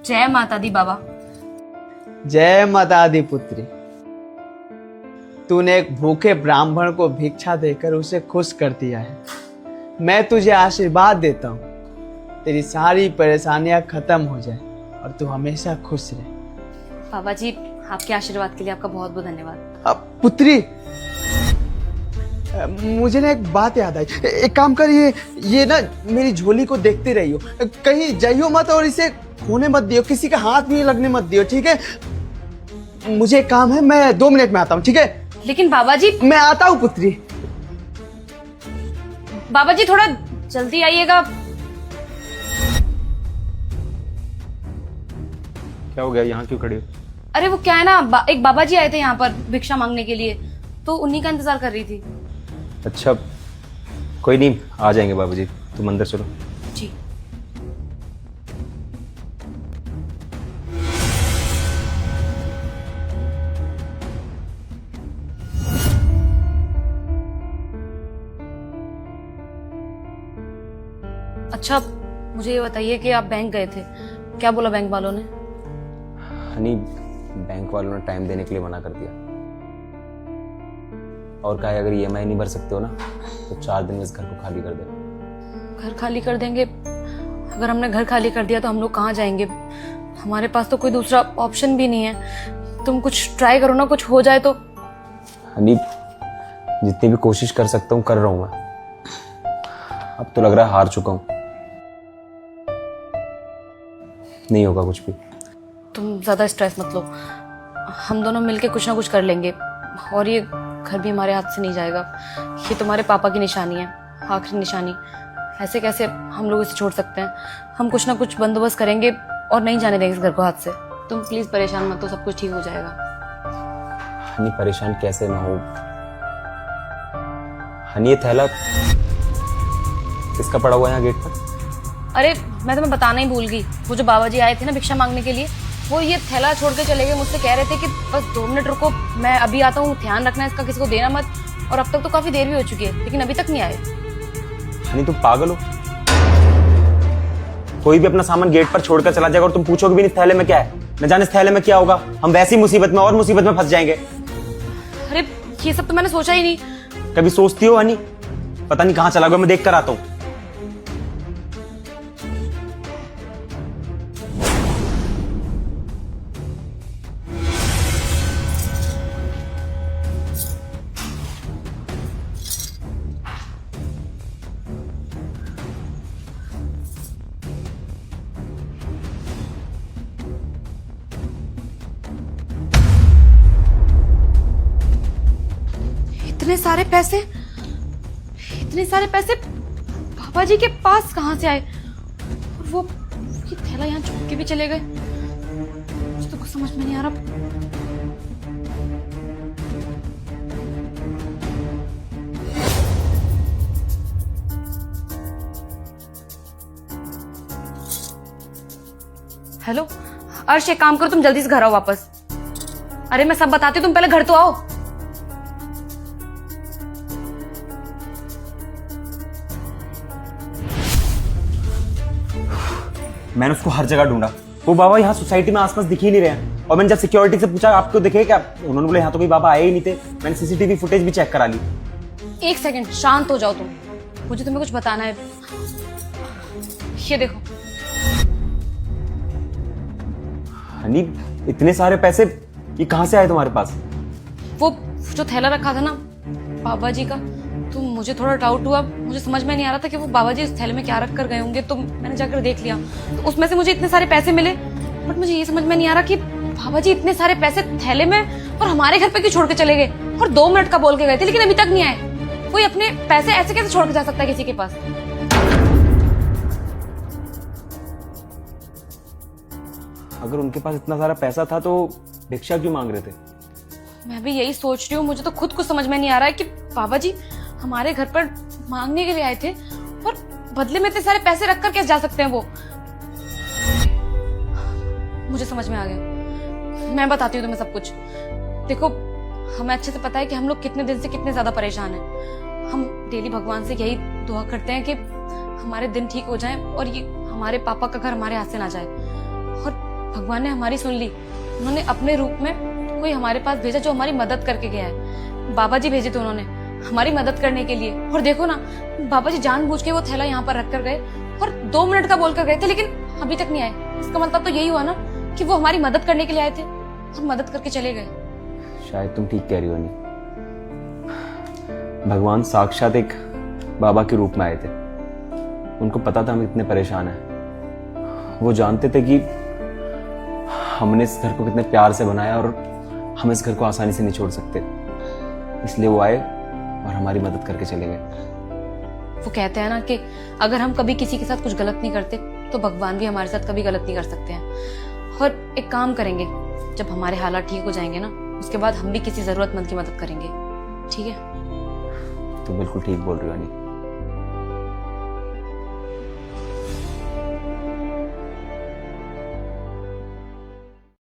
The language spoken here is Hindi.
जय माता दी बाबा। जय माता दी पुत्री। तूने एक भूखे ब्राह्मण को भिक्षा देकर उसे खुश कर दिया है। मैं तुझे आशीर्वाद देता हूँ, तेरी सारी परेशानियां खत्म हो जाए और तू हमेशा खुश रहे। बाबा जी, आपके आशीर्वाद के लिए आपका बहुत बहुत धन्यवाद। अब पुत्री, मुझे ना एक बात याद आई। एक काम कर, ये ना मेरी झोली को देखते रहियो, कहीं जाइयो मत और इसे खोने मत दियो, किसी का हाथ भी लगने मत दियो, ठीक है? मुझे एक काम है, मैं 2 मिनट में आता हूँ, ठीक है? लेकिन बाबा जी। मैं आता हूँ पुत्री। बाबा जी थोड़ा जल्दी आइएगा। क्या हो गया, यहाँ क्यों खड़ी हो? अरे वो क्या है ना, एक बाबा जी आए थे यहाँ पर भिक्षा मांगने के लिए, तो उन्हीं का इंतजार कर रही थी। अच्छा, कोई नहीं, आ जाएंगे बाबूजी, तुम अंदर चलो। जी। अच्छा, मुझे ये बताइए कि आप बैंक गए थे, क्या बोला बैंक वालों ने? हनी, बैंक वालों ने टाइम देने के लिए मना कर दिया और कहा है अगर ईएमआई नहीं भर सकते हो ना तो 4 दिन में इस घर को खाली कर देना। घर खाली कर देंगे? अगर हमने घर खाली कर दिया तो हम लोग कहाँ जाएंगे? हमारे पास तो कोई दूसरा ऑप्शन भी नहीं है। तुम कुछ ट्राई करो ना, कुछ हो जाए तो। हनी, जितनी भी कोशिश कर सकता हूँ कर रहा हूँ मैं। अब तो लग रहा है हार चुका हूँ, नहीं होगा कुछ भी। तुम ज्यादा स्ट्रेस मत लो, हम दोनों मिलके कुछ ना कुछ कर लेंगे और ये घर भी हमारे हाथ से नहीं जाएगा। ये तुम्हारे पापा की निशानी है, आखिरी निशानी। ऐसे कैसे हम लोग इसे छोड़ सकते हैं? हम कुछ ना कुछ बंदोबस्त करेंगे और नहीं जाने देंगे इस घर को हाथ से। तुम प्लीज परेशान मत हो, सब कुछ ठीक हो जाएगा। हनी, परेशान कैसे ना हो। हनी, ये थैला किसका पड़ा हुआ है यहाँ गेट पर? अरे मैं तुम्हें बताना ही भूल गई, वो जो बाबा जी आए थे ना भिक्षा मांगने के लिए, वो ये थैला छोड़ के चले गए। मुझसे कह रहे थे कि बस 2 मिनट रुको, मैं अभी आता हूँ, ध्यान रखना इसका, किसी को देना मत। और अब तक तो काफी देर भी हो चुकी है लेकिन अभी तक नहीं आए। हनी, तुम पागल हो? कोई भी अपना सामान गेट पर छोड़कर चला जाएगा और तुम पूछोगे भी नहीं इस थैले में क्या है। न जाने इस थैले में क्या होगा, हम वैसी मुसीबत में और मुसीबत में फंस जाएंगे। अरे ये सब तो मैंने सोचा ही नहीं। कभी सोचती हो हनी? पता नहीं कहाँ चला गया, मैं देख कर आता हूँ। इतने सारे पैसे बाबा जी के पास कहाँ से आए? और वो ये थैला यहाँ छोड़ के भी चले गए। मुझे तो कुछ समझ में नहीं आ रहा। हेलो अर्श, एक काम करो, तुम जल्दी से घर आओ वापस। अरे मैं सब बताती हूँ, तुम पहले घर तो आओ। मैंने उसको हर जगह ढूंढा, वो बाबा यहाँ सोसाइटी में आसपास दिख ही नहीं रहे हैं। और मैंने जब सिक्योरिटी से पूछा आपको दिखे क्या, उन्होंने बोला यहाँ तो कोई बाबा आए ही नहीं थे। मैंने सीसीटीवी फुटेज भी चेक करा ली। एक सेकंड, शांत हो जाओ तुम, मुझे तुम्हें कुछ बताना है। ये देखो। हनी, इतने सारे पैसे ये कहाँ से आए तुम्हारे पास? वो जो थैला रखा था ना बाबा जी का, तो मुझे थोड़ा डाउट हुआ। मुझे समझ में नहीं आ रहा था कि वो बाबा जी इस थैले में क्या रख कर गए होंगे, तो मैंने जाकर देख लिया तो उसमें से मुझे इतने सारे पैसे मिले। बट मुझे ये समझ में नहीं आ रहा कि बाबा जी इतने सारे पैसे थैले में और हमारे घर पे क्यों छोड़ के चले गए? और 2 मिनट का बोल के गए थे लेकिन अभी तक नहीं आए। कोई अपने पैसे ऐसे कैसे छोड़ के जा सकता है किसी के पास? अगर उनके पास इतना सारा पैसा था तो भिक्षा क्यों मांग रहे थे? मैं भी यही सोच रही हूँ, मुझे तो खुद कुछ समझ में नहीं आ रहा है कि बाबा जी हमारे घर पर मांगने के लिए आए थे और बदले में इतने सारे पैसे रखकर कैसे जा सकते हैं वो? मुझे समझ में आ गया, मैं बताती हूँ तुम्हें सब कुछ। देखो, हमें अच्छे से पता है कि हम लोग कितने दिन से कितने ज्यादा परेशान हैं। हम डेली भगवान से यही दुआ करते हैं कि हमारे दिन ठीक हो जाएं और ये हमारे पापा का घर हमारे हाथ से ना जाए। और भगवान ने हमारी सुन ली। उन्होंने अपने रूप में कोई हमारे पास भेजा जो हमारी मदद करके गया है। बाबा जी भेजे थे उन्होंने हमारी मदद करने के लिए। और देखो ना, बाबा जी जानबूझ के वो थैला यहाँ पर रख कर गए और 2 मिनट का बोलकर गए थे, लेकिन अभी तक नहीं आए। इसका मतलब तो यही हुआ ना कि वो हमारी मदद करने के लिए आए थे और मदद करके चले गए। शायद तुम ठीक कह रही हो नहीं, भगवान साक्षात एक बाबा के रूप में आए थे। उनको पता था हम इतने परेशान हैं। वो जानते थे कि हमने इस घर को कितने प्यार से बनाया और हम इस घर को आसानी से नहीं छोड़ सकते, इसलिए वो आए और हमारी मदद करके चले गए। वो कहते हैं ना कि अगर हम कभी किसी के साथ कुछ गलत नहीं करते तो भगवान भी हमारे साथ कभी गलत नहीं कर सकते हैं। और एक काम करेंगे, जब हमारे हालात ठीक हो जाएंगे ना, उसके बाद हम भी किसी जरूरतमंद की मदद करेंगे। ठीक है? तुम बिल्कुल ठीक बोल रही हो अनी।